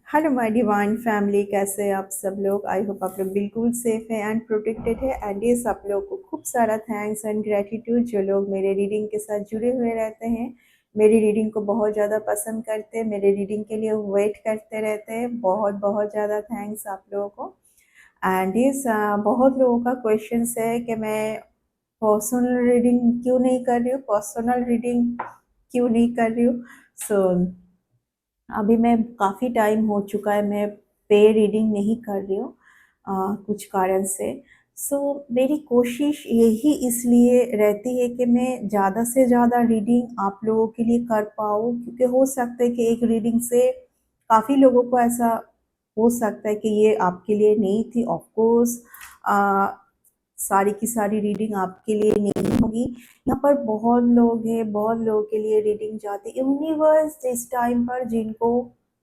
Hello my divine family, कैसे हैं आप सब लोग। आई होप आप लोग बिल्कुल सेफ हैं एंड प्रोटेक्टेड है। एंड ये सब लोग को खूब सारा थैंक्स एंड ग्रेटिट्यूड जो लोग मेरे रीडिंग के साथ जुड़े हुए रहते हैं, मेरी रीडिंग को बहुत ज़्यादा पसंद करते हैं, मेरे रीडिंग के लिए वेट करते रहते हैं। बहुत बहुत ज़्यादा थैंक्स आप लोगों को। एंड ये बहुत लोगों का क्वेश्चन है कि मैं पर्सनल रीडिंग क्यों नहीं कर रही हूँ, पर्सनल रीडिंग क्यों नहीं कर रही हूँ। सो अभी मैं काफ़ी टाइम हो चुका है मैं पे रीडिंग नहीं कर रही हूँ, कुछ कारण से। सो मेरी कोशिश यही इसलिए रहती है कि मैं ज़्यादा से ज़्यादा रीडिंग आप लोगों के लिए कर पाऊँ, क्योंकि हो सकता है कि एक रीडिंग से काफ़ी लोगों को ऐसा हो सकता है कि ये आपके लिए नहीं थी। ऑफ कोर्स सारी की सारी रीडिंग आपके लिए नहीं होगी। यहाँ पर बहुत लोग हैं, बहुत लोगों के लिए रीडिंग जाती है। यूनिवर्स इस टाइम पर जिनको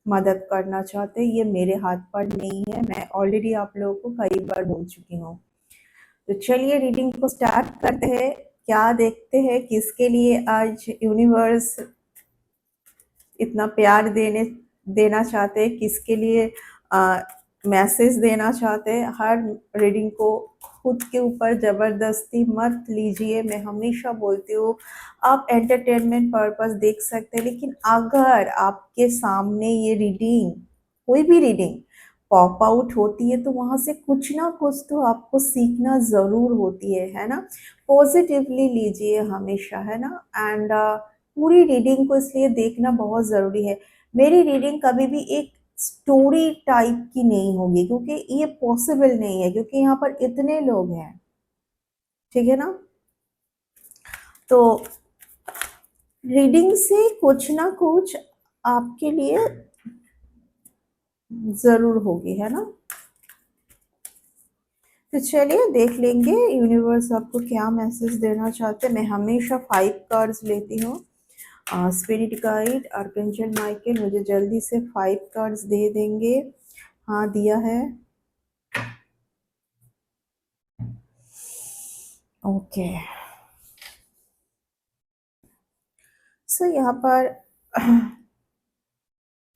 मदद करना चाहते हैं, ये मेरे हाथ पर नहीं है। मैं ऑलरेडी आप लोगों को कई बार बोल चुकी हूँ। तो चलिए रीडिंग को स्टार्ट करते हैं। क्या देखते हैं किसके लिए आज यूनिवर्स इतना प्यार देना चाहते हैं, किसके लिए मैसेज देना चाहते हैं। हर रीडिंग को खुद के ऊपर ज़बरदस्ती मत लीजिए। मैं हमेशा बोलती हूँ आप एंटरटेनमेंट पर्पस देख सकते हैं, लेकिन अगर आपके सामने ये रीडिंग, कोई भी रीडिंग पॉप आउट होती है, तो वहाँ से कुछ ना कुछ तो आपको सीखना ज़रूर होती है ना। पॉजिटिवली लीजिए हमेशा, है ना। एंड पूरी रीडिंग को इसलिए देखना बहुत ज़रूरी है। मेरी रीडिंग कभी भी एक स्टोरी टाइप की नहीं होगी, क्योंकि ये पॉसिबल नहीं है, क्योंकि यहाँ पर इतने लोग हैं, ठीक है ना। तो रीडिंग से कुछ ना कुछ आपके लिए ज़रूर होगी, है ना। तो चलिए देख लेंगे यूनिवर्स आपको क्या मैसेज देना चाहते हैं। मैं हमेशा 5 कार्ड्स लेती हूँ। स्पिरिट गाइड आर्कएंजल माइकल मुझे जल्दी से 5 कार्ड्स दे देंगे। हाँ, दिया है। ओके। सो यहाँ पर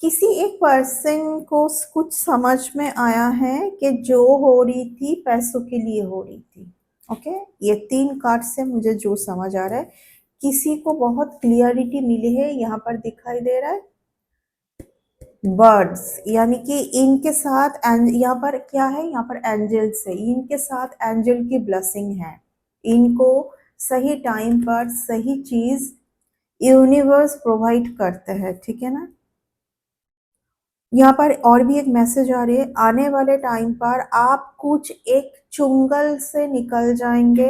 किसी एक पर्सन को कुछ समझ में आया है कि जो हो रही थी पैसों के लिए हो रही थी। ओके, ये 3 कार्ड से मुझे जो समझ आ रहा है, किसी को बहुत क्लियरिटी मिली है। यहाँ पर दिखाई दे रहा है बर्ड्स, यानी कि इनके साथ यहाँ पर क्या है, यहाँ पर एंजल्स है, इनके साथ एंजल की ब्लेसिंग है। इनको सही टाइम पर सही चीज यूनिवर्स प्रोवाइड करते हैं, ठीक है ना। यहाँ पर और भी एक मैसेज आ रही है, आने वाले टाइम पर आप कुछ एक चुंगल से निकल जाएंगे।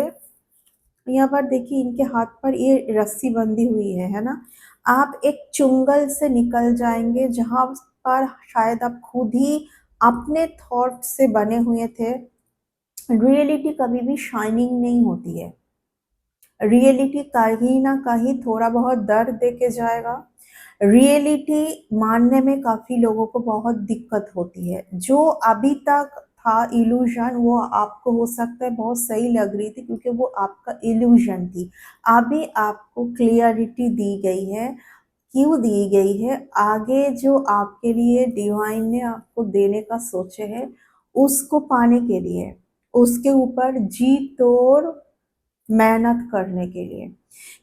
यहाँ पर देखिए इनके हाथ पर ये रस्सी बंधी हुई है ना। आप एक चुंगल से निकल जाएंगे जहां पर शायद आप खुद ही अपने थॉट से बने हुए थे। रियलिटी कभी भी शाइनिंग नहीं होती है। रियलिटी कहीं ना कहीं थोड़ा बहुत दर्द दे के जाएगा। रियलिटी मानने में काफी लोगों को बहुत दिक्कत होती है। जो अभी तक था इल्यूजन, वो आपको हो सकता है बहुत सही लग रही थी, क्योंकि वो आपका इल्यूजन थी। अभी आपको क्लियरिटी दी गई है। क्यों दी गई है? आगे जो आपके लिए डिवाइन ने आपको देने का सोचे है, उसको पाने के लिए, उसके ऊपर जी तोड़ मेहनत करने के लिए।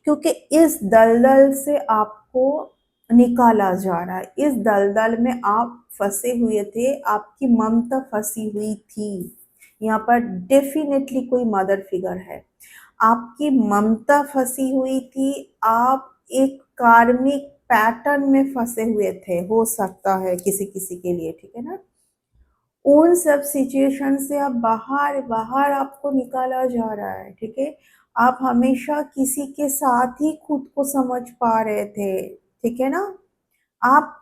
क्योंकि इस दलदल से आपको निकाला जा रहा है। इस दलदल में आप फंसे हुए थे, आपकी ममता फंसी हुई थी। यहाँ पर डेफिनेटली कोई मदर फिगर है, आपकी ममता फंसी हुई थी। आप एक कार्मिक पैटर्न में फंसे हुए थे, हो सकता है किसी किसी के लिए, ठीक है ना। उन सब सिचुएशन से आप बाहर बाहर आपको निकाला जा रहा है, ठीक है। आप हमेशा किसी के साथ ही खुद को समझ पा रहे थे, ठीक है ना। आप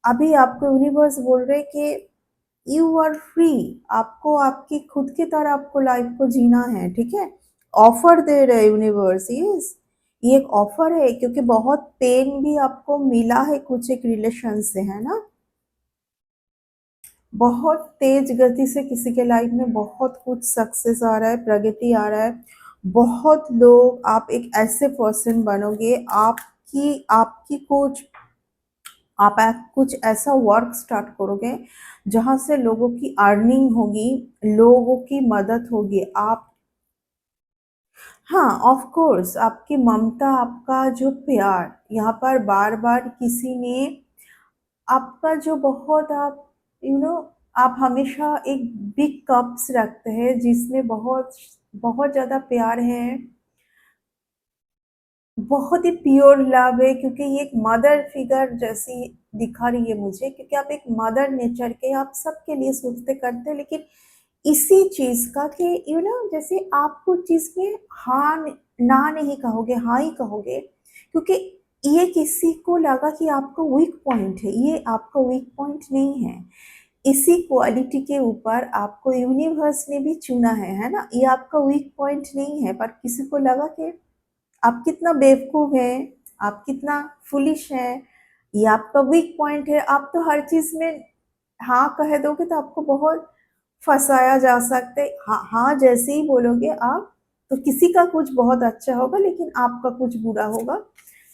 अभी आपको यूनिवर्स बोल रहे कि यू आर फ्री। आपको आपकी खुद की तरह आपको लाइफ को जीना है, ठीक है। ऑफर दे रहे यूनिवर्स, ये एक ऑफर है, क्योंकि बहुत पेन भी आपको मिला है कुछ एक रिलेशन से, है ना। बहुत तेज गति से किसी के लाइफ में बहुत कुछ सक्सेस आ रहा है, प्रगति आ रहा है। बहुत लोग, आप एक ऐसे पर्सन बनोगे, आपकी आपकी कुछ आप कुछ ऐसा वर्क स्टार्ट करोगे जहाँ से लोगों की अर्निंग होगी, लोगों की मदद होगी। आप, हाँ, ऑफ कोर्स आपकी ममता, आपका जो प्यार, यहाँ पर बार-बार किसी ने आपका जो बहुत आप आप हमेशा एक बिग कप्स रखते हैं जिसमें बहुत बहुत ज़्यादा प्यार है, बहुत ही प्योर लव है, क्योंकि ये एक मदर फिगर जैसी दिखा रही है मुझे, क्योंकि आप एक मदर नेचर के, आप सबके लिए सोचते करते हैं, लेकिन इसी चीज़ का कि जैसे आप कुछ चीज़ में हाँ ना नहीं कहोगे, हाँ ही कहोगे, क्योंकि ये किसी को लगा कि आपका वीक पॉइंट है, ये आपका वीक पॉइंट नहीं है। इसी क्वालिटी के ऊपर आपको यूनिवर्स ने भी चुना है ना? ये आपका वीक पॉइंट नहीं है, पर किसी को लगा कि आप कितना बेवकूफ़ हैं, आप कितना फूलिश हैं, ये आपका वीक पॉइंट है, आप तो हर चीज़ में हाँ कह दोगे तो आपको बहुत फँसाया जा सकता है। हाँ, हाँ जैसे ही बोलोगे आप, तो किसी का कुछ बहुत अच्छा होगा लेकिन आपका कुछ बुरा होगा,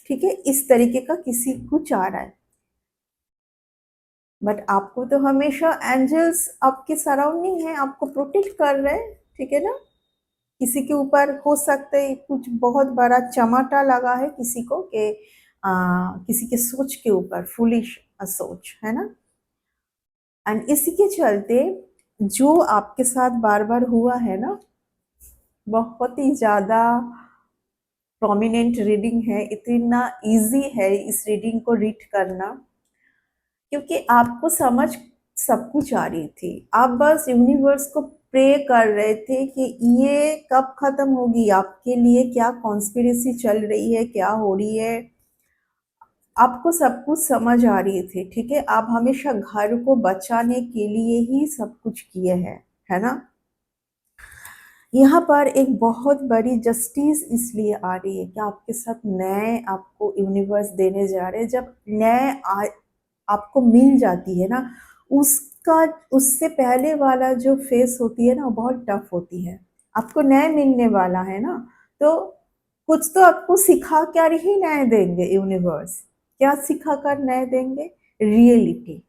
ठीक है? इस तरीके का किसी को चाह रहा है। बट आपको तो हमेशा एंजल्स आपके सराउंडिंग है, आपको प्रोटेक्ट कर रहे हैं, ठीक है ना? किसी के ऊपर हो सकता है कुछ बहुत बड़ा चमाटा लगा है किसी को कि किसी के सोच के ऊपर फूलिश सोच है ना, एंड इसी के चलते जो आपके साथ बार बार हुआ है ना, बहुत ही ज़्यादा प्रोमिनेंट रीडिंग है, इतना इजी है इस रीडिंग को रीड करना, क्योंकि आपको समझ सब कुछ आ रही थी। आप बस यूनिवर्स को प्रे कर रहे थे कि ये कब खत्म होगी, आपके लिए क्या कॉन्स्पिरेसी चल रही है, क्या हो रही है। आपको सब कुछ समझ आ रही थी, ठीक है? आप हमेशा घर को बचाने के लिए ही सब कुछ किए हैं, है ना? यहाँ पर एक बहुत बड़ी जस्टिस इसलिए आ रही है कि आपके साथ न्याय आपको यूनिवर्स देने जा रहे हैं। जब न्याय आपको मिल जाती है ना, उसका उससे पहले वाला जो फेस होती है ना, वो बहुत टफ होती है। आपको न्याय मिलने वाला है ना, तो कुछ तो आपको सिखा कर ही न्याय देंगे यूनिवर्स। क्या सिखा कर न्याय देंगे? रियलिटी।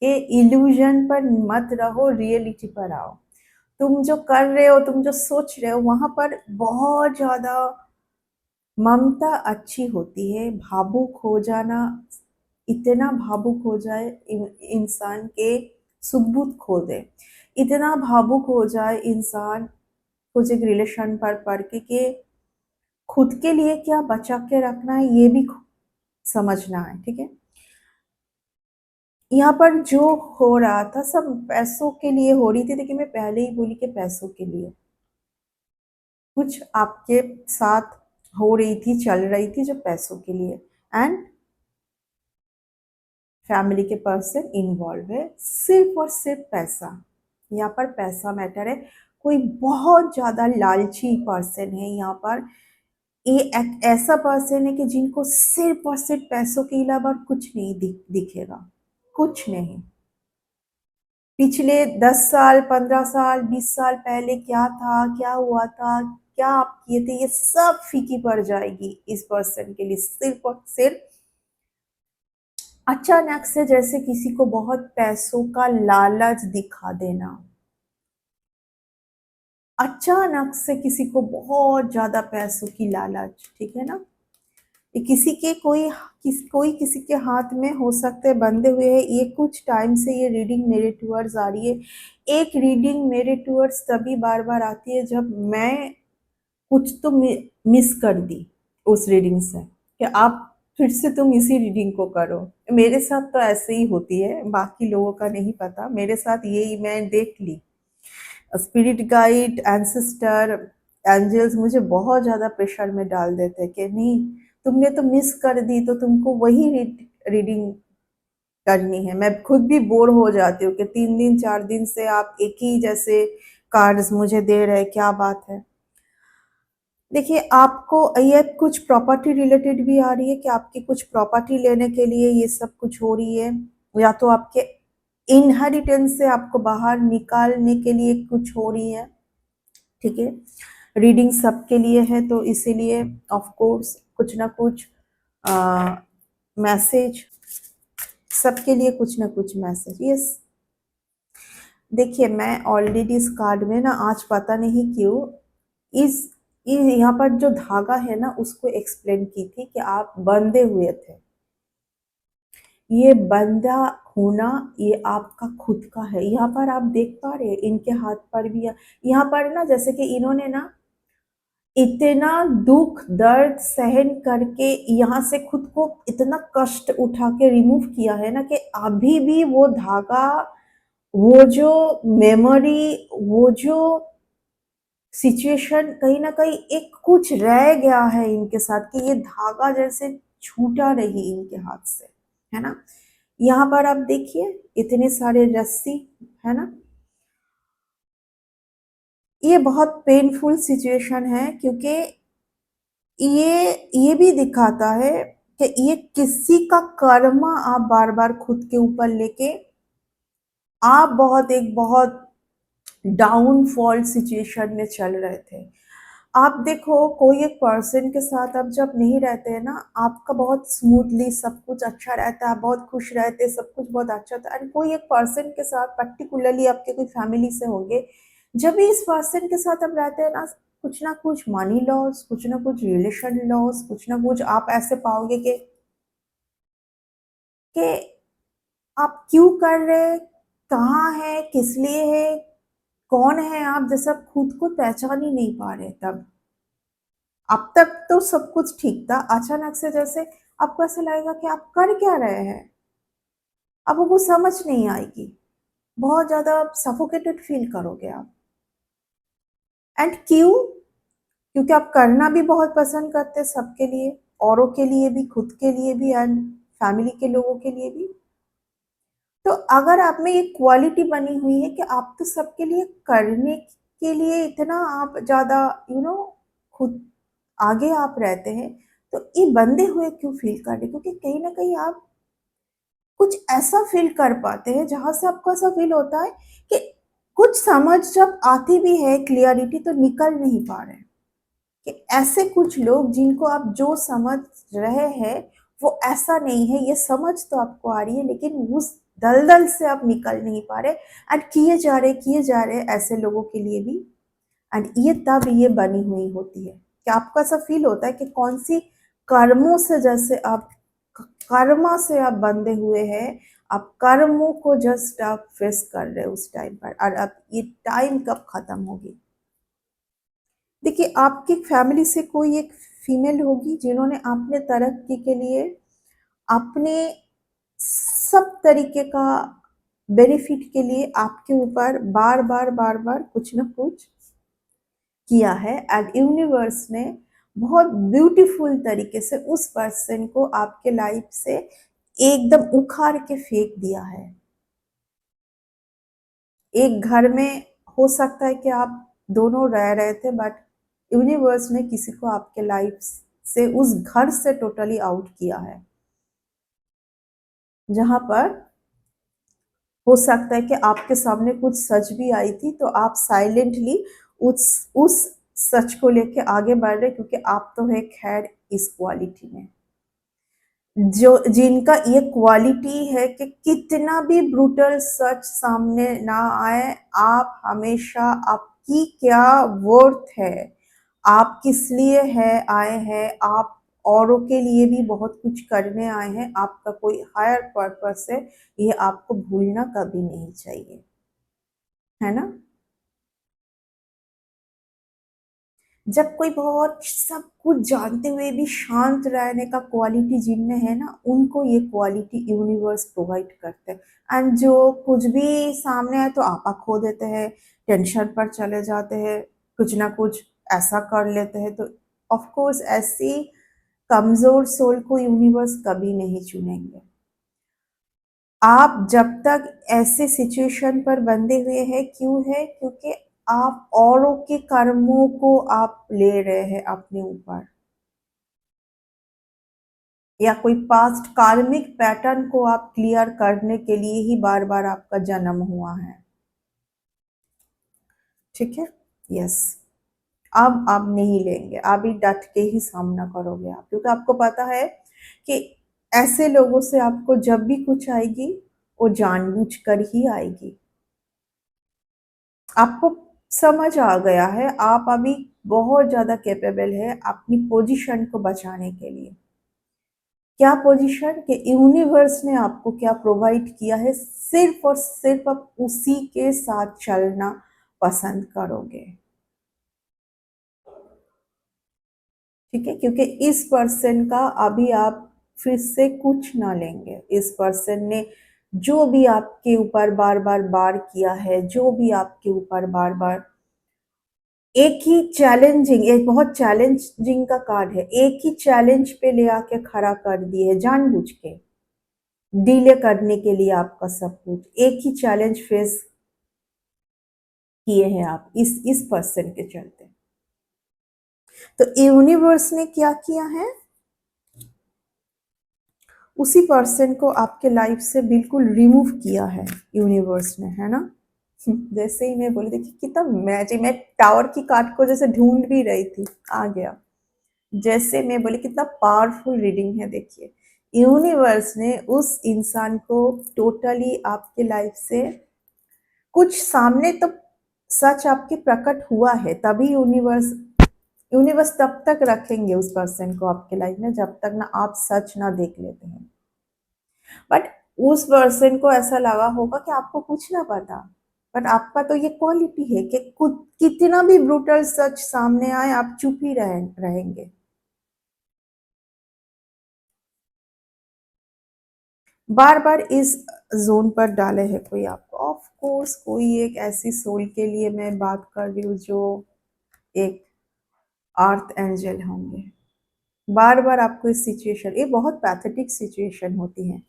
ये इल्यूजन पर मत रहो, रियलिटी पर आओ। तुम जो कर रहे हो, तुम जो सोच रहे हो, वहां पर बहुत ज्यादा ममता अच्छी होती है। भावुक हो जाना, इतना भावुक हो जाए इंसान के सुबुत खो दे, इतना भावुक हो जाए इंसान कुछ एक रिलेशन पर पढ़ के खुद के लिए क्या बचा के रखना है ये भी समझना है, ठीक है? यहाँ पर जो हो रहा था सब पैसों के लिए हो रही थी, देखिए मैं पहले ही बोली कि पैसों के लिए कुछ आपके साथ हो रही थी, चल रही थी जो पैसों के लिए, एंड फैमिली के पर्सन इन्वॉल्व है, सिर्फ और सिर्फ पैसा। यहाँ पर पैसा मैटर है। कोई बहुत ज़्यादा लालची पर्सन है यहाँ पर। ये एक ऐसा पर्सन है कि जिनको सिर्फ और सिर्फ पैसों के अलावा कुछ नहीं दिखेगा, कुछ नहीं। पिछले 10 साल, 15 साल, 20 साल पहले क्या था, क्या हुआ था, क्या आप किए थे, ये सब फीकी पड़ जाएगी इस पर्सन के लिए। सिर्फ और सिर्फ अचानक से जैसे किसी को बहुत पैसों का लालच दिखा देना, अचानक से किसी को बहुत ज्यादा पैसों की लालच, ठीक है ना? ये किसी के कोई किसी के हाथ में हो सकते हैं बंधे हुए हैं। ये कुछ टाइम से ये रीडिंग मेरे टूवर्ड्स आ रही है। एक रीडिंग मेरे टूवर्ड्स तभी बार बार आती है जब मैं कुछ तो मिस कर दी उस रीडिंग से, कि आप फिर से तुम इसी रीडिंग को करो। मेरे साथ तो ऐसे ही होती है, बाकी लोगों का नहीं पता, मेरे साथ यही मैं देख ली। स्पिरिट गाइड, एंसेस्टर, एंजल्स मुझे बहुत ज़्यादा प्रेशर में डाल देते हैं कि नहीं, तुमने तो मिस कर दी, तो तुमको वही रीडिंग करनी है। मैं खुद भी बोर हो जाती हूँ कि 3 दिन 4 दिन से आप एक ही जैसे कार्ड्स मुझे दे रहे हैं, क्या बात है? देखिए, आपको ये कुछ प्रॉपर्टी रिलेटेड भी आ रही है कि आपकी कुछ प्रॉपर्टी लेने के लिए ये सब कुछ हो रही है, या तो आपके इनहेरिटेंस से आपको बाहर निकालने के लिए कुछ हो रही है, ठीक है? रीडिंग सबके लिए है, तो इसीलिए ऑफ कोर्स कुछ ना कुछ मैसेज सबके लिए कुछ ना कुछ मैसेज। यस, देखिए मैं ऑलरेडी इस कार्ड में ना आज पता नहीं क्यों इस यहाँ पर जो धागा है ना उसको एक्सप्लेन की थी कि आप बंधे हुए थे। ये बंधा होना ये आपका खुद का है। यहाँ पर आप देख पा रहे हैं इनके हाथ पर भी, यहाँ पर ना जैसे कि इन्होंने ना इतना दुख दर्द सहन करके यहाँ से खुद को इतना कष्ट उठा के रिमूव किया है ना कि अभी भी वो धागा, वो जो मेमोरी, वो जो सिचुएशन कहीं ना कहीं एक कुछ रह गया है इनके साथ कि ये धागा जैसे छूटा नहीं इनके हाथ से, है ना। यहाँ पर आप देखिए इतने सारे रस्सी, है ना। ये बहुत पेनफुल सिचुएशन है क्योंकि ये भी दिखाता है कि ये किसी का कर्मा आप बार बार खुद के ऊपर लेके आप बहुत डाउनफॉल सिचुएशन में चल रहे थे। आप देखो कोई एक पर्सन के साथ आप जब नहीं रहते हैं ना, आपका बहुत स्मूथली सब कुछ अच्छा रहता है, आप बहुत खुश रहते हैं, सब कुछ बहुत अच्छा था। एंड कोई एक पर्सन के साथ पर्टिकुलरली आपके कोई फैमिली से होंगे, जब भी इस पर्सन के साथ आप रहते हैं ना कुछ मनी लॉस, कुछ ना कुछ रिलेशन लॉस, कुछ ना कुछ आप ऐसे पाओगे कि आप क्यों कर रहे, कहाँ है, किस लिए है, कौन है आप, जैसा खुद को पहचान ही नहीं पा रहे तब। अब तक तो सब कुछ ठीक था, अचानक से जैसे आपको ऐसा लगेगा कि आप कर क्या रहे हैं, अब वो समझ नहीं आएगी, बहुत ज्यादा सफोकेटेड फील करोगे आप। एंड क्यों? क्योंकि आप करना भी बहुत पसंद करते हैं सबके लिए, औरों के लिए भी, खुद के लिए भी, एंड फैमिली के लोगों के लिए भी। तो अगर आप में ये क्वालिटी बनी हुई है कि आप तो सबके लिए करने के लिए इतना आप ज्यादा खुद आगे आप रहते हैं, तो ये बंधे हुए क्यों फील कर रहे? क्योंकि कहीं ना कहीं आप कुछ ऐसा फील कर पाते हैं जहां से आपको ऐसा फील होता है कि कुछ समझ जब आती भी है, क्लियरिटी तो निकल नहीं पा रहे हैं। कि ऐसे कुछ लोग जिनको आप जो समझ रहे हैं वो ऐसा नहीं है, ये समझ तो आपको आ रही है लेकिन उस दलदल से आप निकल नहीं पा रहे, एंड किए जा रहे ऐसे लोगों के लिए भी। एंड ये तब ये बनी हुई होती है कि आपको ऐसा फील होता है कि कौन सी कर्मों से, जैसे आप कर्मा से आप बंधे हुए हैं, आप कर्मों को जस्ट आप फेस कर रहे हो उस टाइम पर, और अब ये टाइम कब खत्म होगी। देखिए आपकी फैमिली से कोई एक फीमेल होगी जिन्होंने अपने तरक्की के लिए अपने सब तरीके का बेनिफिट के लिए आपके ऊपर बार बार कुछ ना कुछ किया है, एंड यूनिवर्स ने बहुत ब्यूटीफुल तरीके से उस पर्सन को आपके लाइफ से एकदम उखाड़ के फेंक दिया है। एक घर में हो सकता है कि आप दोनों रह रहे थे, बट यूनिवर्स ने किसी को आपके लाइफ से उस घर से टोटली आउट किया है, जहां पर हो सकता है कि आपके सामने कुछ सच भी आई थी तो आप साइलेंटली उस सच को लेके आगे बढ़ रहे, क्योंकि आप तो है खैर इस क्वालिटी में जो जिनका ये क्वालिटी है कि कितना भी ब्रूटल सच सामने ना आए, आप हमेशा आपकी क्या वर्थ है, आप किस लिए है आए हैं, आप औरों के लिए भी बहुत कुछ करने आए हैं, आपका कोई हायर पर्पस है, ये आपको भूलना कभी नहीं चाहिए, है ना। जब कोई बहुत सब कुछ जानते हुए भी शांत रहने का क्वालिटी जिनमें है ना, उनको ये क्वालिटी यूनिवर्स प्रोवाइड करते हैं। एंड जो कुछ भी सामने आए तो आपा खो देते हैं, टेंशन पर चले जाते हैं, कुछ ना कुछ ऐसा कर लेते हैं, तो ऑफ कोर्स ऐसी कमजोर सोल को यूनिवर्स कभी नहीं चुनेंगे। आप जब तक ऐसे सिचुएशन पर बंधे हुए हैं, क्यों है? क्योंकि आप औरों के कर्मों को आप ले रहे हैं अपने ऊपर, या कोई पास्ट कार्मिक पैटर्न को आप क्लियर करने के लिए ही बार बार आपका जन्म हुआ है। ठीक है। यस, अब आप नहीं लेंगे, अभी डट के ही सामना करोगे आप, क्योंकि आपको पता है कि ऐसे लोगों से आपको जब भी कुछ आएगी, वो जानबूझकर ही आएगी। आपको समझ आ गया है, आप अभी बहुत ज़्यादा कैपेबल है अपनी पोजीशन को बचाने के लिए। क्या पोजीशन कि यूनिवर्स ने आपको क्या प्रोवाइड किया है, सिर्फ और सिर्फ आप उसी के साथ चलना पसंद करोगे। ठीक है, क्योंकि इस पर्सन का अभी आप फिर से कुछ ना लेंगे। इस पर्सन ने जो भी आपके ऊपर बार बार बार किया है, जो भी आपके ऊपर बार बार एक ही चैलेंजिंग, एक बहुत चैलेंजिंग का कार्ड है, एक ही चैलेंज पे ले आके खड़ा कर दिए है जानबूझ के, डिले करने के लिए आपका सब कुछ। एक ही चैलेंज फेस किए हैं आप इस पर्सन के चलते। तो यूनिवर्स ने क्या किया है, उसी पर्सन को आपके लाइफ से बिल्कुल रिमूव किया है यूनिवर्स ने, है ना। जैसे ही मैं बोली, देखिए कितना मैजिक, मैं टावर की कार्ड को जैसे ढूंढ भी रही थी, आ गया। जैसे मैं बोली कितना पावरफुल रीडिंग है, देखिए यूनिवर्स ने उस इंसान को टोटली आपके लाइफ से कुछ सामने तो सच आपके प्रकट हुआ है, तभी यूनिवर्स यूनिवर्स तब तक रखेंगे उस पर्सन को आपके लाइफ में जब तक ना आप सच ना देख लेते हैं। बट उस पर्सन को ऐसा लगा होगा कि आपको कुछ ना पता, बट आपका तो ये क्वालिटी है कि खुद कितना भी ब्रूटल सच सामने आए आप चुप ही रहेंगे। बार बार इस जोन पर डाले है कोई आपको, ऑफ कोर्स कोई एक ऐसी सोल के लिए मैं बात कर रही हूँ जो एक अर्थ एंजल होंगे। बार बार आपको इस सिचुएशन, ये बहुत पैथेटिक सिचुएशन होती है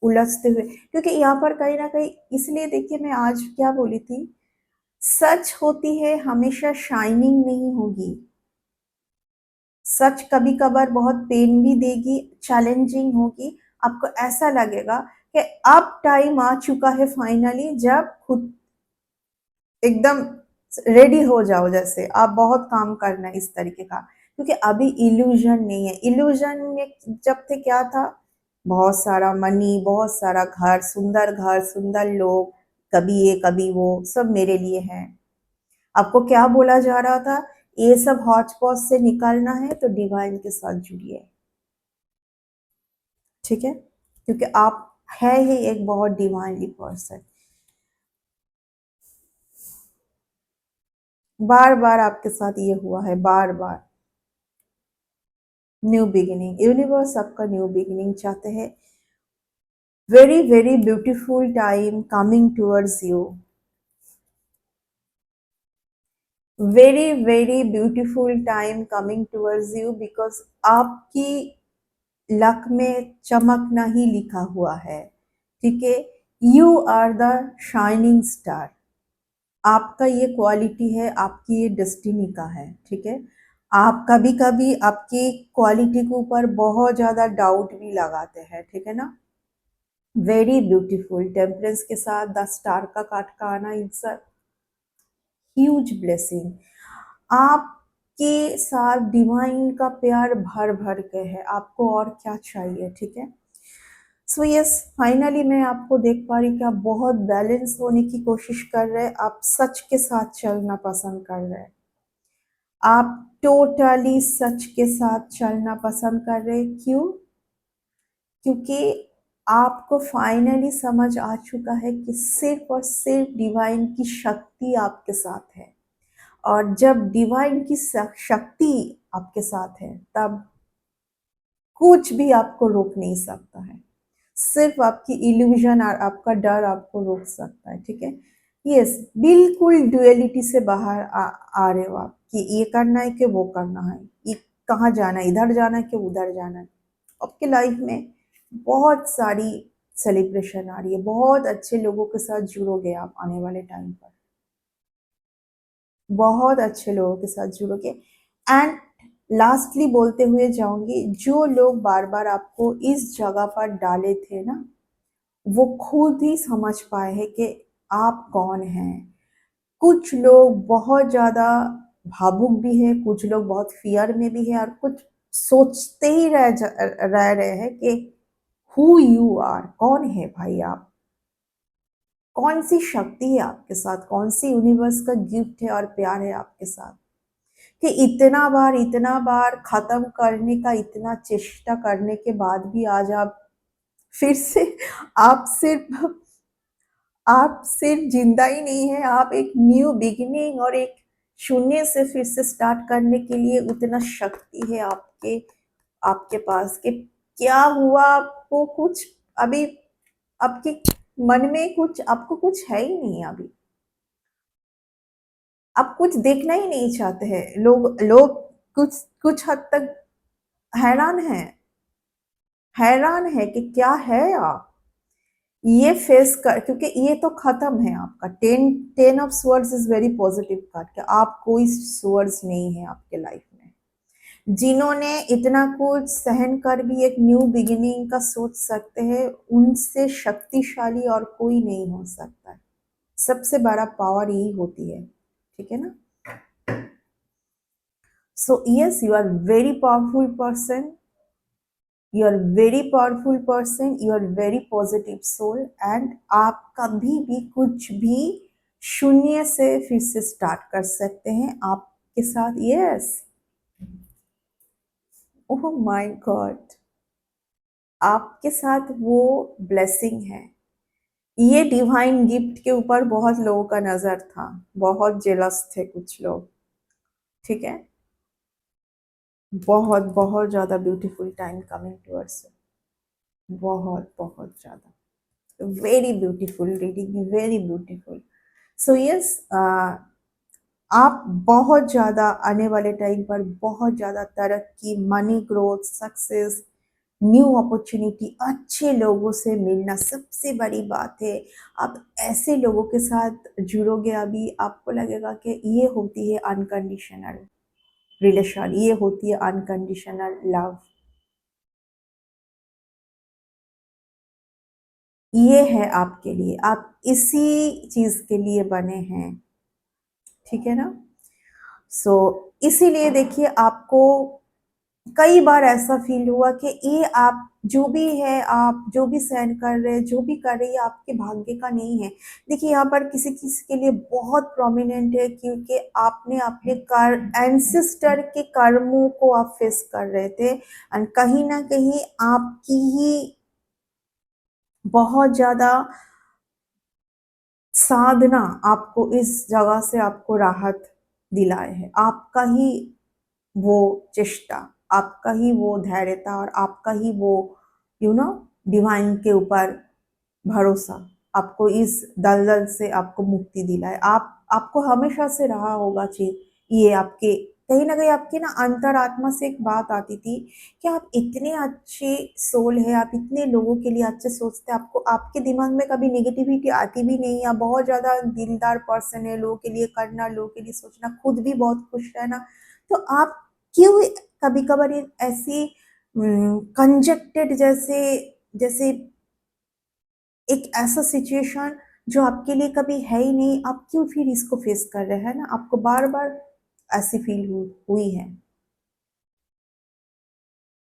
उलझते हुए, क्योंकि यहाँ पर कहीं ना कहीं, इसलिए देखिए मैं आज क्या बोली थी, सच होती है हमेशा शाइनिंग नहीं होगी। सच कभी कभार बहुत पेन भी देगी, चैलेंजिंग होगी, आपको ऐसा लगेगा कि अब टाइम आ चुका है फाइनली, जब खुद एकदम रेडी हो जाओ, जैसे आप बहुत काम करना है इस तरीके का। क्योंकि अभी इल्यूजन नहीं है, इल्यूजन में जब थे क्या था, बहुत सारा मनी, बहुत सारा घर, सुंदर लोग, कभी ये कभी वो, सब मेरे लिए है। आपको क्या बोला जा रहा था, ये सब हॉट स्पॉट से निकालना है तो डिवाइन के साथ जुड़िए। ठीक है, क्योंकि आप है ही एक बहुत डिवाइनली पर्सन। बार बार आपके साथ ये हुआ है, बार बार। न्यू बिगिनिंग, यूनिवर्स आपका न्यू बिगिनिंग चाहते हैं। Very very beautiful time coming towards you, very very beautiful time coming towards you, because आपकी लक में चमकना ही लिखा हुआ है। ठीक है, you are the shining star, आपका ये क्वालिटी है, आपकी ये डेस्टिनी का है। ठीक है, आप कभी कभी आपकी क्वालिटी के ऊपर बहुत ज्यादा डाउट भी लगाते हैं, ठीक है ना। वेरी ब्यूटीफुल, टेम्परेंस के साथ द स्टार का काट का आना, इट्स अ ह्यूज ब्लेसिंग। आपके साथ डिवाइन का प्यार भर भर के है, आपको और क्या चाहिए। ठीक है, सो यस, फाइनली मैं आपको देख पा रही कि आप बहुत बैलेंस होने की कोशिश कर रहे हैं, आप सच के साथ चलना पसंद कर रहे हैं, आप टोटली सच के साथ चलना पसंद कर रहे हैं। क्यों? क्योंकि आपको फाइनली समझ आ चुका है कि सिर्फ और सिर्फ डिवाइन की शक्ति आपके साथ है, और जब डिवाइन की शक्ति आपके साथ है तब कुछ भी आपको रोक नहीं सकता है। सिर्फ आपकी इल्यूजन और आपका डर आपको रोक सकता है। ठीक है, यस, बिल्कुल डुअलिटी से बाहर आ रहे हो आप कि ये करना है कि वो करना है, ये कहाँ जाना है, इधर जाना है कि उधर जाना है। आपके लाइफ में बहुत सारी सेलिब्रेशन आ रही है, बहुत अच्छे लोगों के साथ जुड़ोगे आप आने वाले टाइम पर, बहुत अच्छे लोगों के साथ जुड़ोगे। एंड लास्टली बोलते हुए जाऊंगी, जो लोग बार बार आपको इस जगह पर डाले थे ना, वो खुद ही समझ पाए हैं कि आप कौन हैं। कुछ लोग बहुत ज़्यादा भावुक भी हैं, कुछ लोग बहुत फियर में भी हैं, और कुछ सोचते ही रह रहे हैं कि हु यू आर, कौन है भाई आप, कौन सी शक्ति है आपके साथ, कौन सी यूनिवर्स का गिफ्ट है और प्यार है आपके साथ कि इतना बार खत्म करने का इतना चेष्टा करने के बाद भी आज आप फिर से आप सिर्फ आप सिर्फ जिंदा ही नहीं है, आप एक न्यू बिगिनिंग और एक शून्य से फिर से स्टार्ट करने के लिए उतना शक्ति है आपके आपके पास कि क्या हुआ आपको कुछ अभी आपके मन में कुछ आपको कुछ है ही नहीं अभी, आप कुछ देखना ही नहीं चाहते हैं, लोग लोग कुछ कुछ हद तक हैरान हैं, हैरान है कि क्या है आप ये फेस कर, क्योंकि ये तो खत्म है आपका। Ten of swords is very positive card कि आप कोई स्वर्ड्स नहीं है आपके लाइफ में, जिन्होंने इतना कुछ सहन कर भी एक न्यू बिगिनिंग का सोच सकते हैं, उनसे शक्तिशाली और कोई नहीं हो सकता है। सबसे बड़ा पावर यही होती है, ठीक है ना। So yes, you are very powerful person, you are very powerful person, you are very positive soul, and आप कभी भी कुछ भी शून्य से फिर से स्टार्ट कर सकते हैं आपके साथ। यस, ओह माय गॉड, आपके साथ वो ब्लेसिंग है, ये डिवाइन गिफ्ट के ऊपर बहुत लोगों का नजर था, बहुत जेलस थे कुछ लोग, ठीक है। बहुत बहुत ज्यादा ब्यूटीफुल टाइम कमिंग टूवर्ड्स, बहुत बहुत ज्यादा very beautiful reading, very beautiful. So yes, आप बहुत ज़्यादा आने वाले टाइम पर बहुत ज़्यादा तरक्की, money growth, success, new opportunity, अच्छे लोगों से मिलना सबसे बड़ी बात है। आप ऐसे लोगों के साथ जुड़ोगे, अभी आपको लगेगा कि ये होती है अनकंडीशनल रिलेशन, ये होती है अनकंडीशनल लव, ये है आपके लिए, आप इसी चीज़ के लिए बने हैं, ठीक है ना। सो इसीलिए देखिए, आपको कई बार ऐसा फील हुआ कि ये आप जो भी है, आप जो भी सहन कर रहे हैं, जो भी कर रही है, आपके भाग्य का नहीं है। देखिए यहाँ पर किसी किसी के लिए बहुत प्रोमिनेंट है, क्योंकि आपने अपने कर एंसेस्टर के कर्मों को आप फेस कर रहे थे, एंड कहीं ना कहीं आपकी ही बहुत ज्यादा साधना आपको इस जगह से आपको राहत दिलाए है, आपका ही वो चेष्टा, आपका ही वो धैर्यता और आपका ही वो डिवाइन के ऊपर भरोसा आपको इस दलदल से आपको मुक्ति दिलाए। आपको हमेशा से रहा होगा चीज, ये आपके कहीं ना कहीं आपके ना अंतरात्मा से एक बात आती थी कि आप इतने अच्छे सोल है, आप इतने लोगों के लिए अच्छे सोचते हैं, आपको आपके दिमाग में कभी नेगेटिविटी आती भी नहीं, आप बहुत ज्यादा दिलदार पर्सन है, लोगों के लिए करना, लोगों के लिए सोचना, खुद भी बहुत खुश रहना। तो आप क्यों कभी कभार ऐसी कंजक्टेड जैसे जैसे एक ऐसा सिचुएशन जो आपके लिए कभी है ही नहीं, आप क्यों फिर इसको फेस कर रहे हैं ना, आपको बार बार ऐसी फील हुई है।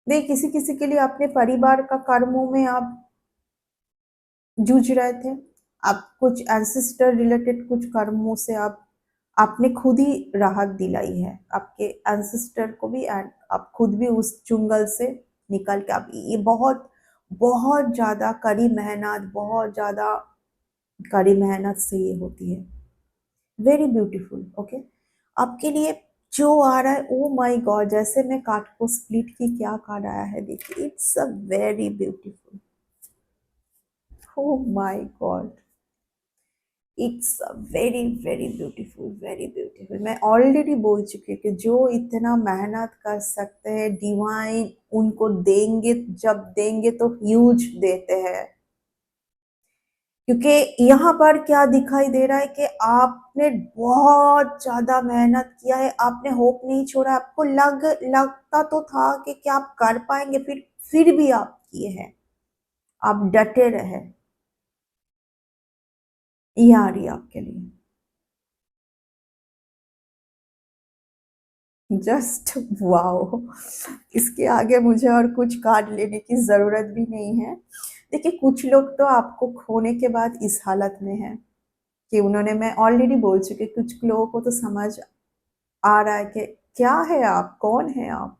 देख, किसी किसी के लिए अपने परिवार का कर्मों में आप जूझ रहे थे, आप कुछ एंसेस्टर रिलेटेड कुछ कर्मों से आपने खुद ही राहत दिलाई है आपके एंसेस्टर को भी, एंड आप खुद भी उस चुंगल से निकल के आप ये बहुत बहुत ज्यादा कड़ी मेहनत, बहुत ज्यादा कड़ी मेहनत से ये होती है। Very beautiful, okay. आपके लिए जो आ रहा है, ओ माय गॉड, जैसे मैं कार्ड को स्प्लिट की, क्या कार्ड आया है देखिए, it's a very beautiful, oh my God, it's very very beautiful, very beautiful. मैं ऑलरेडी बोल चुकी हूँ कि जो इतना मेहनत कर सकते हैं, डिवाइन उनको देंगे, जब देंगे तो ह्यूज देते हैं, क्योंकि यहाँ पर क्या दिखाई दे रहा है कि आपने बहुत ज्यादा मेहनत किया है, आपने होप नहीं छोड़ा, आपको लगता तो था कि क्या आप कर पाएंगे, फिर भी आप किए हैं, आप डटे रहे। ये आ रही है आपके लिए, जस्ट वाओ! इसके आगे मुझे और कुछ कार्ड लेने की ज़रूरत भी नहीं है। देखिए, कुछ लोग तो आपको खोने के बाद इस हालत में हैं कि उन्होंने, मैं ऑलरेडी बोल चुकी, कुछ लोगों को तो समझ आ रहा है कि क्या है आप? कौन हैं आप?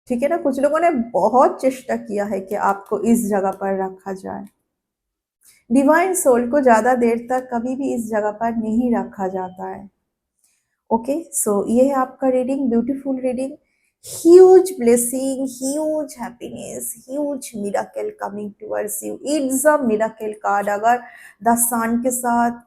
ठीक है ना? कुछ लोगों ने बहुत चेष्टा किया है कि आपको इस जगह पर रखा जाए। डिवाइन सोल को ज़्यादा देर तक कभी भी इस जगह पर नहीं रखा जाता है। ओके, सो ये है आपका reading, beautiful reading. Huge blessing, huge happiness, huge miracle coming towards you. It's a miracle card. अगर द सन के साथ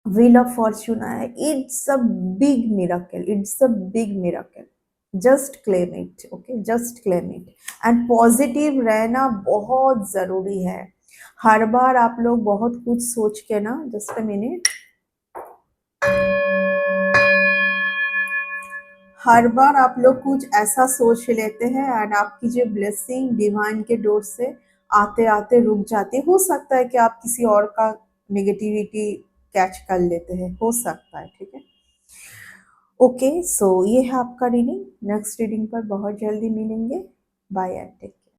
व्हील ऑफ फॉर्च्यून आया, it's a big miracle, it's a big miracle. Just claim it, okay, just claim it. And positive रहना बहुत जरूरी है। हर बार आप लोग बहुत कुछ सोच के ना, जस्ट अ मिनट, हर बार आप लोग कुछ ऐसा सोच लेते हैं एंड आपकी जो ब्लेसिंग डिवाइन के डोर से आते आते रुक जाती है। हो सकता है कि आप किसी और का नेगेटिविटी कैच कर लेते हैं, हो सकता है, ठीक है। ओके, सो ये है आपका रीडिंग। नेक्स्ट रीडिंग पर बहुत जल्दी मिलेंगे। Bye and take